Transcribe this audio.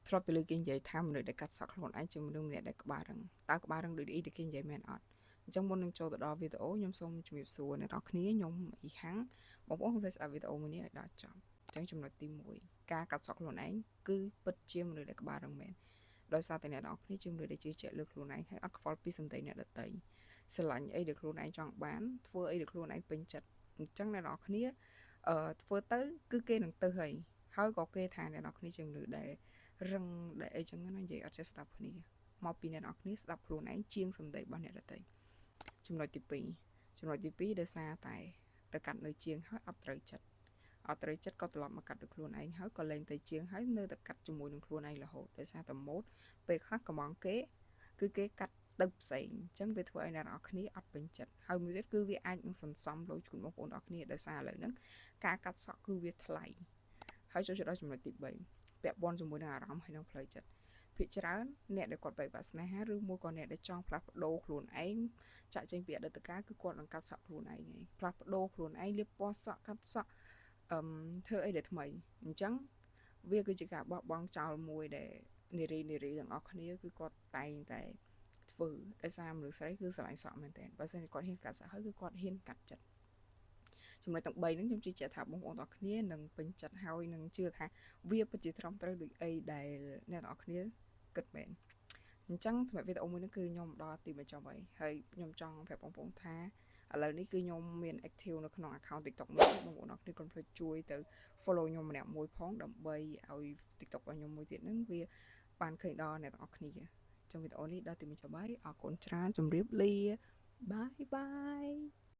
ធ្លាប់ទៅលើគេនិយាយថាមនុស្សដែលកាត់សក់ខ្លួនឯងជាមនុស្សម្នាក់ដែលក្បាលរឹងតើក្បាលរឹងដូចអីដែលគេនិយាយមែនអត់អញ្ចឹងមុននឹងចូលទៅដល់វីដេអូខ្ញុំសូមជម្រាបសួរអ្នកនរគ្នាខ្ញុំអ៊ីហាំងបងប្អូនជួយស្ដាប់វីដេអូមួយនេះឲ្យដល់ចប់អញ្ចឹងចំណុចទី1ការកាត់សក់ខ្លួនឯងគឺពិតជាមនុស្សដែលក្បាលរឹងមែនដោយសារតែអ្នកនរគ្នាជាមនុស្សដែលជឿជាក់លើខ្លួនឯងហើយអត់ខ្វល់ពីសម្ដីអ្នកដទៃស្រឡាញ់អីដែលខ្លួនឯងចង់បានធ្វើអីដែលខ្លួនឯងពេញចិត្តអញ្ចឹងអ្នកនរគ្នាធ្វើទៅគឺគេនឹងទៅហើយក៏គេថាអ្នកនរគ្នាជាមនុស្សដែលរឹងដែលអីចឹងណានិយាយអត់ចេះស្ដាប់គ្នាមកពីអ្នកនរគ្នាស្ដាប់ខ្លួនឯងជាងសម្ដីរបស់អ្នកដទៃចំណុចទី2ដោយសារតែទៅកាត់នៅជាងហើយអត់ត្រូវចិត្តក៏ត្រឡប់មកកាត់ដោយខ្លួនឯងហើយក៏លែងទៅជាងហើយនៅតែកាត់ជាមួយនឹងខ្លួនឯងរហូតដោយសារតែម៉ូតពេលខ្លះកំងគេគឺគេកាត់ទៅផ្សេងអញ្ចឹងវាធ្វើឲ្យអ្នកនរគ្នាអត់ពេញចិត្តហើយមួយទៀតគឺវាអាចនឹងសន្សំលុយជូនបងប្អូនអរគ្នាដោយសារឥឡូវហ្នឹងការកាត់សក់គឺវាថ្លៃហើយចូលទៅដល់ចំណុចទី3ពាក់ព័ន្ធជាមួយនឹងអារម្មណ៍ហើយនឹងផ្លូវចិត្តភាគច្រើនអ្នកដែលគាត់បែកបាក់ស្នេហាឬមួយក៏អ្នកដែលចង់ផ្លាស់ប្ដូរខ្លួនឯងចាក់ចេញពីអតីតកាលគឺគាត់នឹងកាត់សក់ខ្លួនឯងផ្លាស់ប្ដូរខ្លួនឯងលាបពណ៌សក់កាត់សក់ធ្វើអីដែលថ្មីអញ្ចឹងវាគឺជាការបោះបង់ចោលមួយដែលនារីទាំងអស់គ្នាគឺគាត់តែងតែធ្វើដោយសារមនុស្សស្រីគឺស្រឡាញ់សក់មែនតើបើសិនជាគាត់ហ៊ានកាត់សក់ហើយគឺគាត់ហ៊ានកាត់ចិត្តចំណុចទាំង3ហ្នឹងខ្ញុំជឿជាក់ថាបងប្អូនទាំងអស់គ្នានឹងពេញចិត្តហើយនឹងជឿថាវាពិតជាត្រឹមត្រូវដូចអីដែលអ្នកទាំងអស់គ្នាគិតមែនអញ្ចឹងសម្រាប់វីដេអូមួយនេះគឺខ្ញុំដល់ទីបញ្ចប់ហើយខ្ញុំចង់ប្រាប់បងប្អូនថាឥឡូវនេះគឺខ្ញុំមាន active នៅក្នុង account TikTok មួយបងប្អូនអរគ្នាកុំភ្លេចជួយទៅ follow ខ្ញុំម្នាក់មួយផងដើម្បីឲ្យ TikTok របស់ខ្ញុំមួយទៀតហ្នឹងវាបានឃើញដល់អ្នកទាំងអស់គ្នាចឹងវីដេអូនេះដល់ទីបញ្ចប់ហើយអរគុណច្រើនជម្រាបលាបាយ